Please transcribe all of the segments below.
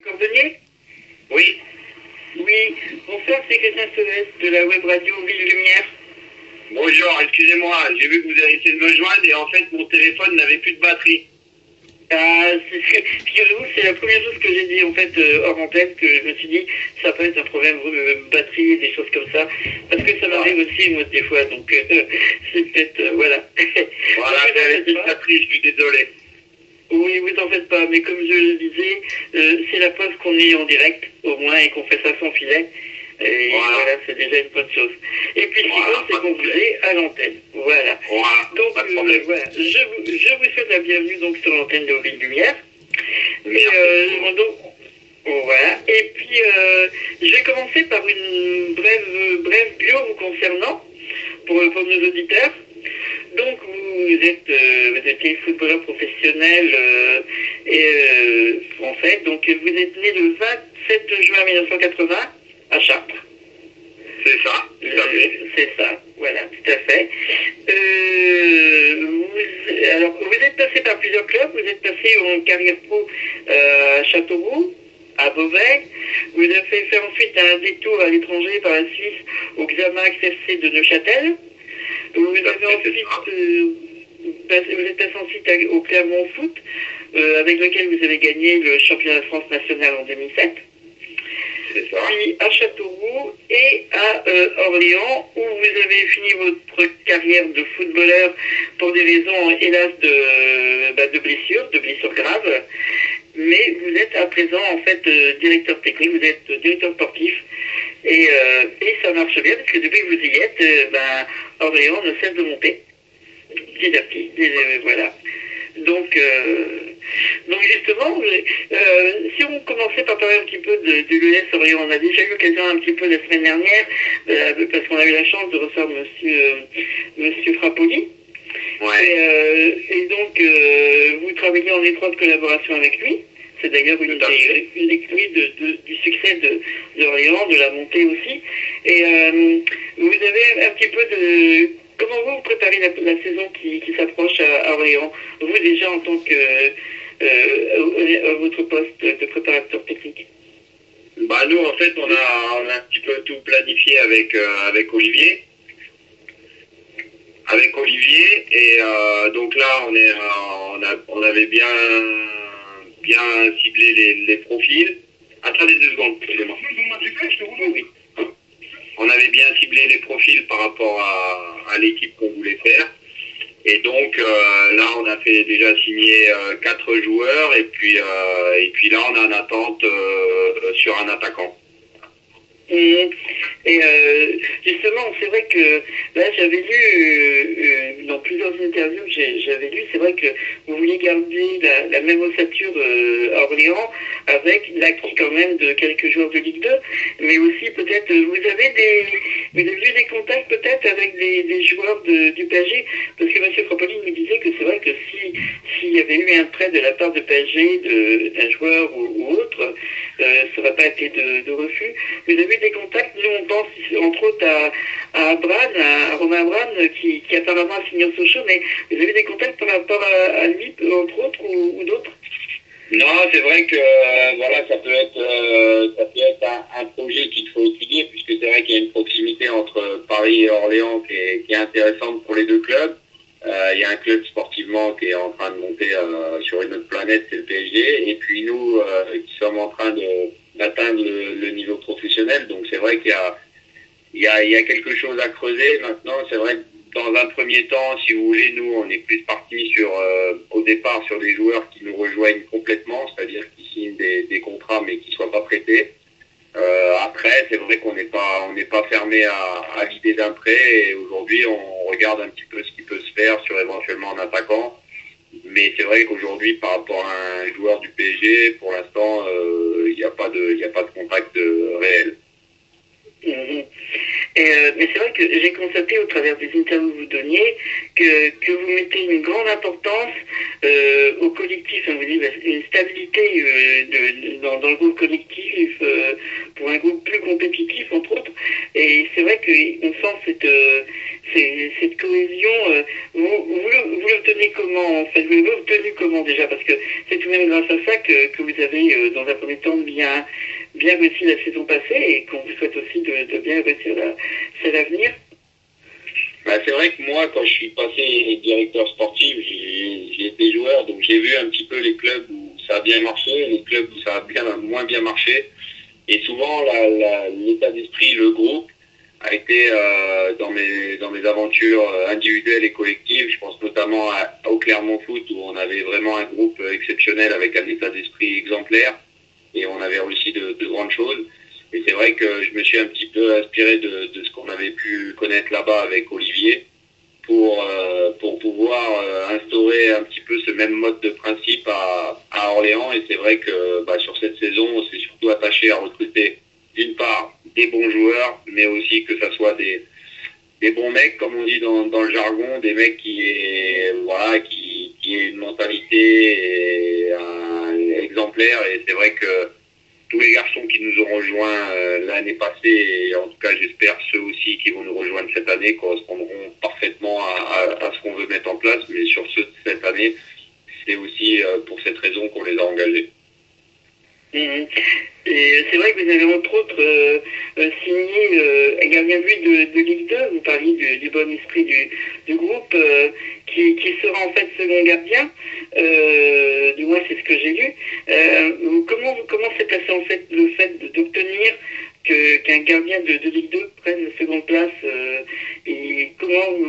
Cordonnier? Oui, Oui, bonsoir, c'est Christian Sauves de la web radio Ville Lumière. bonjour, excusez-moi, j'ai vu que vous avez essayé de me joindre et en fait mon téléphone n'avait plus de batterie. Figurez-vous, c'est la première chose que j'ai dit en fait hors antenne, que je me suis dit ça peut être un problème batterie, des choses comme ça, parce que ça m'arrive aussi moi des fois, donc c'est peut-être voilà. Voilà, Ne vous en j'avais faites plus de pas. batterie, je suis désolé. Oui, vous en faites pas, mais comme je le disais, c'est la preuve qu'on est en direct au moins et qu'on fait ça sans filet. Et voilà, c'est déjà une bonne chose. Et puis ce qui Voilà, compte, c'est pas de qu'on vous problème. est à l'antenne. Voilà. Voilà, Donc pas de problème. voilà, je vous souhaite la bienvenue donc sur l'antenne de Ville Lumière. Et Merci. voilà. Et puis je vais commencer par une brève bio vous concernant pour nos auditeurs. Donc vous étiez footballeur professionnel français. Donc vous êtes né le 27 juin 1980 à Chartres. C'est ça, tout à fait. C'est ça, voilà, tout à fait. Alors, vous êtes passé par plusieurs clubs, vous êtes passé en carrière pro à Châteauroux, à Beauvais, vous avez fait faire ensuite un détour à l'étranger par la Suisse au Xamax FC de Neuchâtel. Vous avez ensuite, vous êtes passé ensuite au Clermont Foot, avec lequel vous avez gagné le championnat de France national en 2007. C'est ça. Puis à Châteauroux et à Orléans, où vous avez fini votre carrière de footballeur pour des raisons, hélas, de blessures graves. Mais vous êtes à présent, en fait, directeur technique, vous êtes directeur sportif. Et ça marche bien, parce que depuis que vous y êtes, Orléans ne cesse de monter. Petit à petit. Voilà. Donc justement, si on commençait par parler un petit peu de l'US Orléans, on a déjà eu l'occasion un petit peu la semaine dernière, parce qu'on a eu la chance de recevoir monsieur Frappoli. Ouais. Et donc, vous travaillez en étroite collaboration avec lui. C'est d'ailleurs une des clés du succès d'Orléans, de la montée aussi. Et vous avez un petit peu de... Comment vous préparez la saison qui s'approche à Orléans? Vous déjà en tant que à votre poste de préparateur technique. Bah nous en fait on a un petit peu tout planifié avec Olivier. Et donc là on avait bien ciblé les profils. Attendez 2 secondes, excusez-moi. Oui. On avait bien ciblé les profils par rapport à l'équipe qu'on voulait faire. Et donc là, on a fait déjà signer 4 joueurs et puis là, on est en attente sur un attaquant. Et justement, c'est vrai que là, j'avais lu dans plusieurs interviews que j'avais lu, c'est vrai que vous vouliez garder la même ossature à Orléans avec l'acquis quand même de quelques joueurs de Ligue 2, mais aussi peut-être vous avez eu des contacts peut-être avec des joueurs du PSG, parce que M. Frappoli nous disait que c'est vrai que s'il y avait eu un prêt de la part de PSG d'un joueur ou autre, ça n'aurait pas été de refus. Vous avez eu des contacts, nous on pense entre autres à Romain Abran, qui apparemment a signé au Sochaux, mais vous avez des contacts par rapport à lui, entre autres, ou d'autres? Non, c'est vrai que voilà, ça peut être un projet qu'il faut étudier, puisque c'est vrai qu'il y a une proximité entre Paris et Orléans qui est intéressante pour les deux clubs. Il y a un club sportivement qui est en train de monter sur une autre planète, c'est le PSG, et puis nous qui sommes en train d'atteindre le niveau professionnel. Donc c'est vrai qu'il y a quelque chose à creuser. Maintenant, c'est vrai que dans un premier temps, si vous voulez, nous, on est plus parti au départ sur des joueurs qui nous rejoignent complètement, c'est-à-dire qui signent des contrats mais qui ne soient pas prêtés. Après, c'est vrai qu'on n'est pas fermé à l'idée d'un prêt, et aujourd'hui, on regarde un petit peu ce qui peut se faire sur éventuellement un attaquant. Mais c'est vrai qu'aujourd'hui, par rapport à un joueur du PSG, pour l'instant, il n'y a pas de contact réel. Mais c'est vrai que j'ai constaté au travers des interviews que vous donniez que vous mettez une grande importance au collectif. Vous dites une stabilité dans le groupe collectif pour un groupe plus compétitif, entre autres. Et c'est vrai qu'on sent cette cohésion. Vous l'obtenez comment, en fait? Vous l'avez obtenu comment déjà? Parce que c'est tout de même grâce à ça que vous avez, dans un premier temps, bien réussi la saison passée et qu'on vous souhaite aussi de bien réussir l'avenir. Bah, c'est vrai que moi, quand je suis passé directeur sportif, j'ai été joueur, donc j'ai vu un petit peu les clubs où ça a bien marché, les clubs où ça a moins bien marché. Et souvent, l'état d'esprit, le groupe, a été dans mes aventures individuelles et collectives. Je pense notamment au Clermont Foot, où on avait vraiment un groupe exceptionnel avec un état d'esprit exemplaire. Et on avait réussi de grandes choses. Et c'est vrai que je me suis un petit peu inspiré de ce qu'on avait pu connaître là-bas avec Olivier pour pouvoir instaurer un petit peu ce même mode de principe à Orléans. Et c'est vrai que sur cette saison, on s'est surtout attaché à recruter d'une part des bons joueurs, mais aussi que ça soit des bons mecs, comme on dit dans le jargon, des mecs qui aient une mentalité exemplaire. Et c'est vrai que tous les garçons qui nous ont rejoints l'année passée, et en tout cas j'espère ceux aussi qui vont nous rejoindre cette année, correspondront parfaitement à ce qu'on veut mettre en place. Mais sur ceux de cette année, c'est aussi pour cette raison qu'on les a engagés. Mmh. Et c'est vrai que vous avez entre autres signé un gardien de but de Ligue 2, vous parliez du bon esprit du groupe, qui sera en fait second gardien, du moins c'est ce que j'ai lu. Comment s'est passé en fait le fait d'obtenir qu'un gardien de Ligue 2 prenne la seconde place, et comment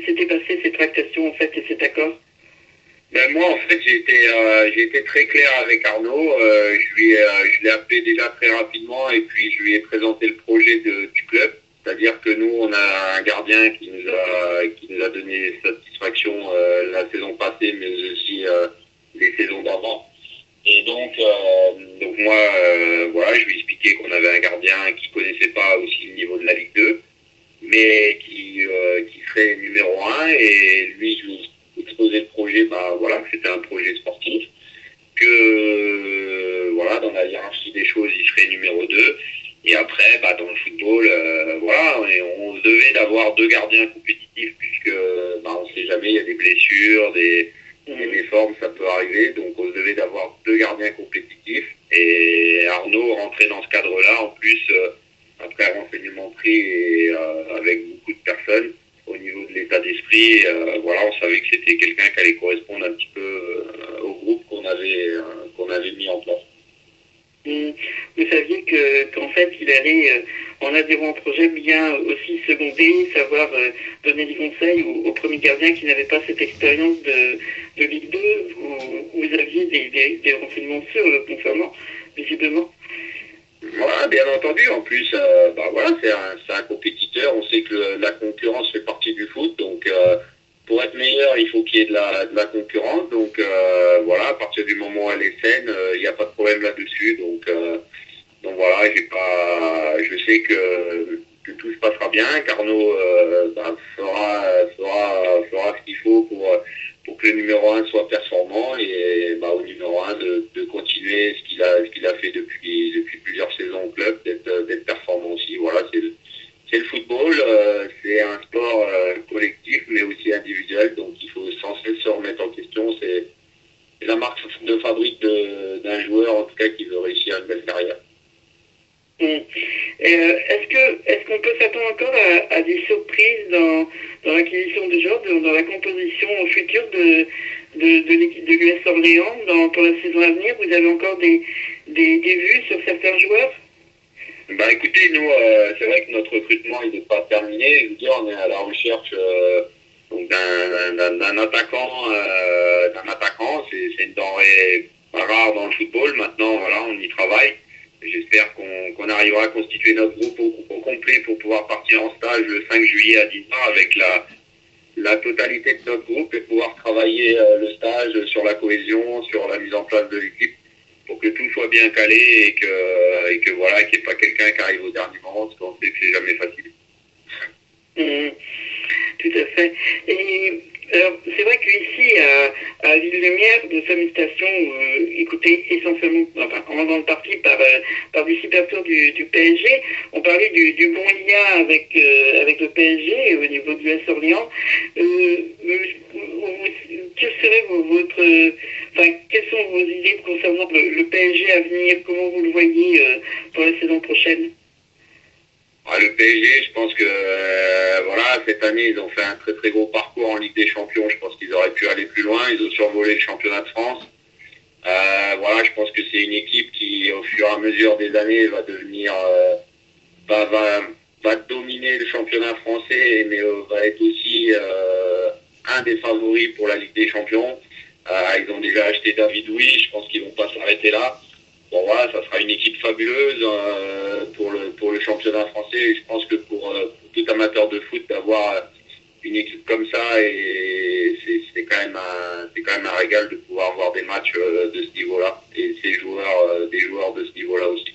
s'était passé cette tractation en fait et cet accord? Ben moi, en fait, j'ai été très clair avec Arnaud. Je l'ai appelé déjà très rapidement et puis je lui ai présenté le projet du club. C'est-à-dire que nous, on a un gardien qui nous a donné satisfaction la saison passée, mais aussi les saisons d'avant. Et donc moi, voilà, je lui ai expliqué qu'on avait un gardien qui connaissait pas aussi le niveau de la Ligue 2, mais qui serait numéro 1. Et lui, je lui ai exposer le projet, que c'était un projet sportif, que dans la hiérarchie des choses, il serait numéro 2. Et après, dans le football, on se devait d'avoir 2 gardiens compétitifs, puisque on ne sait jamais, il y a des blessures, des méformes, ça peut arriver. Donc on se devait d'avoir 2 gardiens compétitifs. Et Arnaud rentrait dans ce cadre-là, en plus, après renseignement pris et avec beaucoup de personnes. Au niveau de l'état d'esprit, on savait que c'était quelqu'un qui allait correspondre un petit peu au groupe qu'on avait mis en place. Vous saviez qu'en fait, il allait, en adhérant au projet, bien aussi seconder, savoir donner des conseils aux premiers gardiens qui n'avaient pas cette expérience de Ligue 2. Vous aviez des renseignements sûrs le concernant, visiblement. Voilà, bien entendu. En plus, c'est un compétiteur. On sait que la concurrence fait partie du foot. Donc, pour être meilleur, il faut qu'il y ait de la concurrence. Donc, à partir du moment où elle est saine, il n'y a pas de problème là-dessus. Donc je sais que tout se passera bien. Qu'Arnaud fera ce qu'il faut pour que le numéro 1 soit performant et au numéro 1 de continuer ce qu'il a fait depuis plusieurs saisons au club, d'être performant aussi. Voilà, c'est le football, c'est un sport collectif mais aussi individuel, donc il faut sans cesse se remettre en question. C'est la marque de fabrique d'un joueur, en tout cas, qui veut réussir une belle carrière. Est-ce qu'on peut s'attendre encore à des surprises dans l'acquisition de joueurs, dans la composition future de l'équipe de l'US Orléans pour la saison à venir? Vous avez encore des vues sur certains joueurs? Écoutez, nous, c'est vrai que notre recrutement il n'est pas terminé. Je veux dire, on est à la recherche d'un attaquant. C'est une denrée rare dans le football. Maintenant, on y travaille. J'espère qu'on arrivera à constituer notre groupe au complet pour pouvoir partir en stage le 5 juillet à Dinard avec la totalité de notre groupe et pouvoir travailler le stage sur la cohésion, sur la mise en place de l'équipe pour que tout soit bien calé et qu'il n'y ait pas quelqu'un qui arrive au dernier moment, parce qu'on sait que c'est jamais facile. Tout à fait. Et Alors, c'est vrai qu'ici, à Ville-Lumière, nous sommes une station écoutée essentiellement, enfin, en grande partie par des supporters du PSG. On parlait du bon lien avec le PSG au niveau du S Orléans. Quelles seraient quelles sont vos idées concernant le PSG à venir? Comment vous le voyez pour la saison prochaine? Le PSG, je pense que voilà, cette année, ils ont fait un très très gros parcours en Ligue des Champions. Je pense qu'ils auraient pu aller plus loin. Ils ont survolé le championnat de France. Voilà, je pense que c'est une équipe qui, au fur et à mesure des années, va devenir, va dominer le championnat français, mais va être aussi un des favoris pour la Ligue des Champions. Ils ont déjà acheté David Luiz. Je pense qu'ils vont pas s'arrêter là. Bon voilà, ça sera une équipe fabuleuse pour le championnat français. Et je pense que pour tout amateur de foot, d'avoir une équipe comme ça, et c'est quand même un régal de pouvoir voir des matchs de ce niveau-là et des joueurs de ce niveau-là aussi.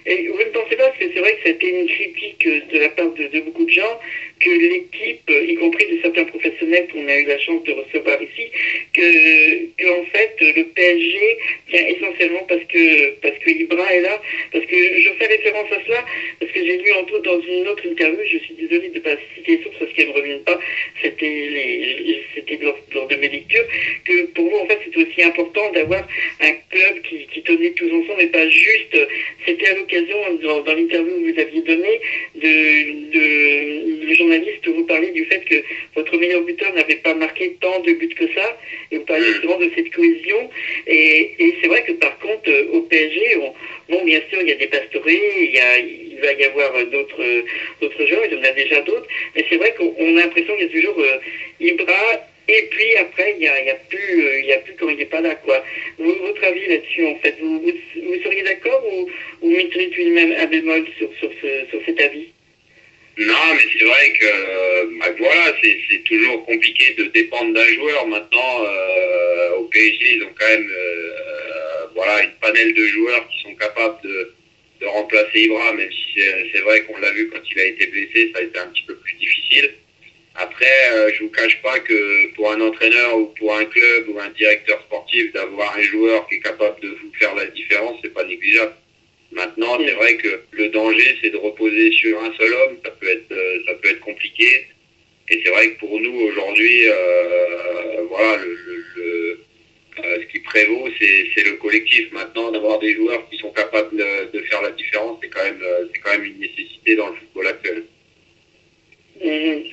Et vous ne pensez pas, parce que c'est vrai que ça a été une critique de la part de beaucoup de gens, que l'équipe, y compris de certains professionnels qu'on a eu la chance de recevoir ici, que en fait le PSG tient essentiellement parce que Ibra est là, parce que je fais référence à cela, parce que j'ai lu entre autres dans une autre interview, je suis désolé de ne pas citer les sources parce qu'elles ne me reviennent pas, c'était lors de mes lectures, que pour vous en fait c'est aussi important d'avoir un club qui tenait tous ensemble et pas juste, c'était à l'occasion dans l'interview que vous aviez donnée le journaliste vous parlait du fait que votre meilleur buteur n'avait pas marqué tant de buts que ça, et vous parliez justement de cette cohésion, et c'est vrai que par contre au PSG, bon bien sûr il y a des Pastoré, il va y avoir d'autres joueurs, il y en a déjà d'autres, mais c'est vrai qu'on a l'impression qu'il y a toujours Ibra, et puis après il y a plus quand il n'est pas là, quoi. Votre avis là-dessus, en fait, vous seriez d'accord ou vous mettriez tout de même un bémol sur cet avis? Non, mais c'est vrai que voilà, c'est toujours compliqué de dépendre d'un joueur. Maintenant, au PSG, ils ont quand même voilà, une panel de joueurs qui sont capables de remplacer Ibra, même si c'est vrai qu'on l'a vu quand il a été blessé, ça a été un petit peu plus difficile. Après, je vous cache pas que pour un entraîneur ou pour un club ou un directeur sportif, d'avoir un joueur qui est capable de vous faire la différence, c'est pas négligeable. Maintenant, c'est vrai que le danger, c'est de reposer sur un seul homme. Ça peut être compliqué. Et c'est vrai que pour nous, aujourd'hui, voilà, ce qui prévaut, c'est le collectif. Maintenant, d'avoir des joueurs qui sont capables de faire la différence, c'est quand même une nécessité dans le football actuel.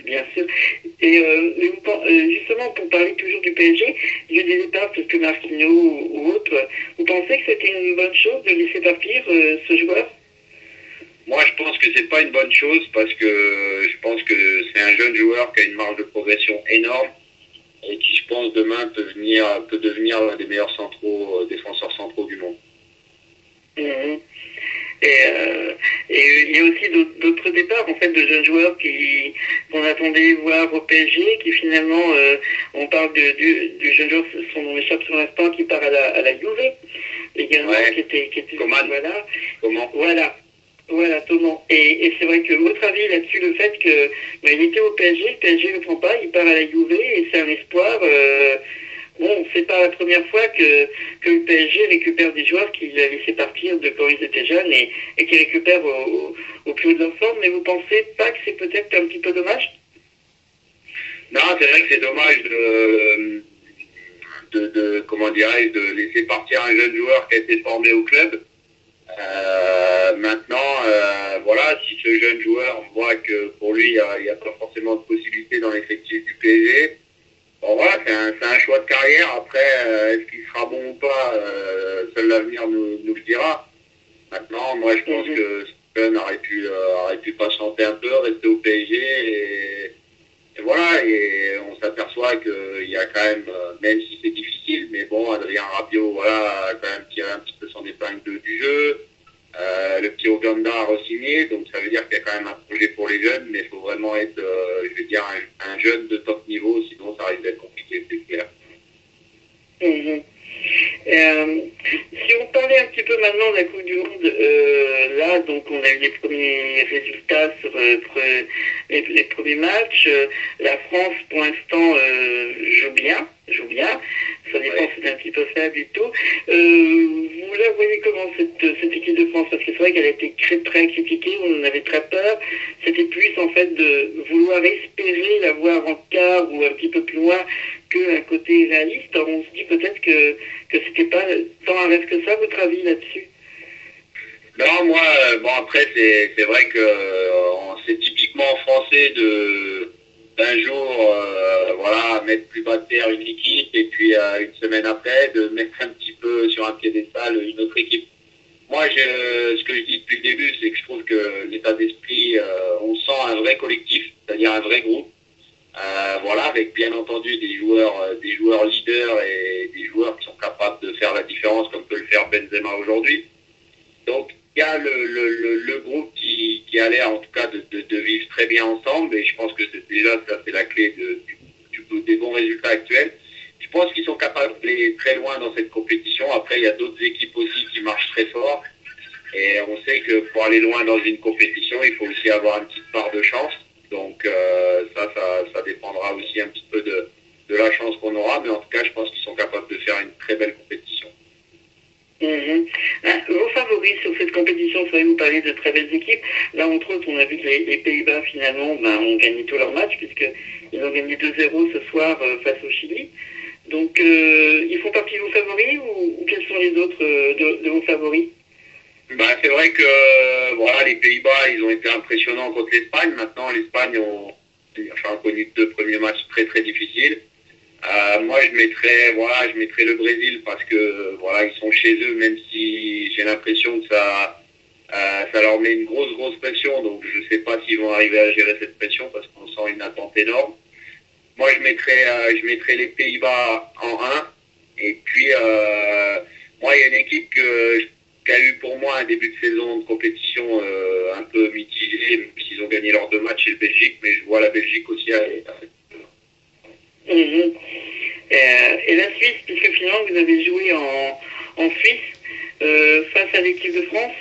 Bien sûr. Et justement, pour parler toujours du PSG, il y a des départs tels que Marquinhos ou autres. Vous pensez que c'était une bonne chose de laisser partir ce joueur? Moi, je pense que c'est pas une bonne chose parce que je pense que c'est un jeune joueur qui a une marge de progression énorme et qui, je pense, demain peut devenir l'un des meilleurs défenseurs centraux du monde. Et il y a aussi d'autres départs en fait de jeunes joueurs qu'on attendait voir au PSG, qui finalement, on parle du jeune joueur, son nom m'échappe sur l'instant, qui part à la Juve également, ouais. qui était Coman. voilà. Comment? Voilà, Thomas. Et c'est vrai que votre avis là-dessus, le fait que il était au PSG, le PSG ne le prend pas, il part à la Juve et c'est un espoir. Bon, c'est pas la première fois que le PSG récupère des joueurs qu'il a laissé partir de quand ils étaient jeunes et qu'il récupère au plus haut de leur forme, mais vous pensez pas que c'est peut-être un petit peu dommage? Non, c'est vrai que c'est dommage de laisser partir un jeune joueur qui a été formé au club. Maintenant, voilà, si ce jeune joueur voit que pour lui, il n'y a pas forcément de possibilité dans l'effectif du PSG, bon voilà, c'est un choix de carrière. Après, est-ce qu'il sera bon ou pas, seul l'avenir nous le dira. Maintenant, moi je pense que ce jeune aurait pu patienter un peu, rester au PSG et voilà, et on s'aperçoit qu'il y a quand même si c'est difficile, mais bon, Adrien Rabiot, voilà, a quand même tiré un petit peu son épingle du jeu. Le petit Oganda a re-signé, donc ça veut dire qu'il y a quand même un projet pour les jeunes, mais il faut vraiment être, je vais dire, un jeune de top niveau, sinon ça risque d'être compliqué, c'est clair. Si on parlait un petit peu maintenant de la Coupe du Monde. Là, donc, on a eu les premiers résultats sur les premiers matchs. La France, pour l'instant, joue bien. Ça dépend, c'est un petit peu faible et tout. Vous la voyez comment, cette équipe de France? Parce que c'est vrai qu'elle a été très critiquée, on en avait très peur. C'était plus, en fait, de vouloir espérer la voir en quart ou un petit peu plus loin qu'un côté réaliste. Alors, on se dit peut-être que c'était pas tant un rêve que ça, votre avis là-dessus? Non, moi, bon après, c'est vrai que c'est typiquement français d'un jour, voilà, mettre plus bas de terre une équipe et puis une semaine après de mettre un petit peu sur un piédestal une autre équipe. Moi, ce que je dis depuis le début, c'est que je trouve que l'état d'esprit, on sent un vrai collectif, c'est-à-dire un vrai groupe. Voilà, avec bien entendu des joueurs leaders et des joueurs qui sont capables de faire la différence comme peut le faire Benzema aujourd'hui. Donc il y a le groupe qui a l'air en tout cas de vivre très bien ensemble et je pense que déjà ça c'est la clé des bons résultats actuels. Je pense qu'ils sont capables d'aller très loin dans cette compétition. Après il y a d'autres équipes aussi qui marchent très fort et on sait que pour aller loin dans une compétition il faut aussi avoir une petite part de chance. Donc ça dépendra aussi un petit peu de la chance qu'on aura, mais en tout cas je pense qu'ils sont capables de faire une très belle compétition. Vos favoris sur cette compétition, c'est vrai que vous parlez de très belles équipes. Là, entre autres, on a vu que les Pays-Bas, finalement, ont gagné tous leurs matchs, puisqu'ils ont gagné 2-0 ce soir face au Chili. Donc, ils font partie de vos favoris ou quels sont les autres de vos favoris? C'est vrai que voilà, les Pays-Bas, ils ont été impressionnants contre l'Espagne. Maintenant, l'Espagne a connu 2 premiers matchs très difficiles. Moi, je mettrais le Brésil parce que voilà, ils sont chez eux, même si j'ai l'impression que ça leur met une grosse pression. Donc, je ne sais pas s'ils vont arriver à gérer cette pression parce qu'on sent une attente énorme. Moi, je mettrais les Pays-Bas en 1. Et puis, moi, il y a une équipe qui a eu pour moi un début de saison de compétition un peu mitigé, même s'ils ont gagné leurs 2 matchs chez le Belgique, mais je vois la Belgique aussi aller. Et la Suisse, puisque finalement vous avez joué en Suisse face à l'équipe de France,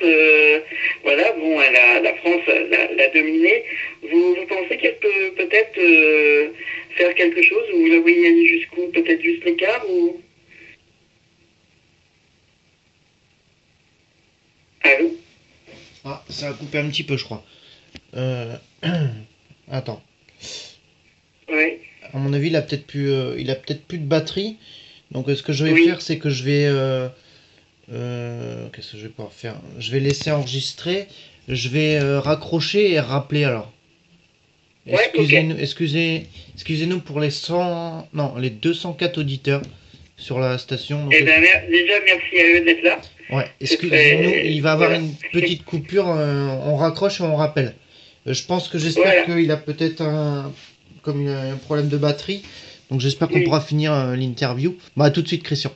voilà, bon, la France l'a dominée. Vous pensez qu'elle peut peut-être faire quelque chose ou vous la voyez aller jusqu'où? Peut-être juste l'écart ou... Allô? Ah, ça a coupé un petit peu, je crois. Attends. Oui. À mon avis, il a peut-être plus de batterie. Donc, ce que je vais faire, c'est que je vais... qu'est-ce que je vais pouvoir faire? Je vais laisser enregistrer. Je vais raccrocher et rappeler alors. Excusez-nous pour les 204 auditeurs sur la station. Donc, déjà, merci à eux d'être là. Ouais, excusez-nous, il va y avoir une petite coupure. On raccroche et on rappelle. J'espère qu'il a peut-être un problème de batterie. Donc j'espère qu'on pourra finir l'interview. À tout de suite, Christian.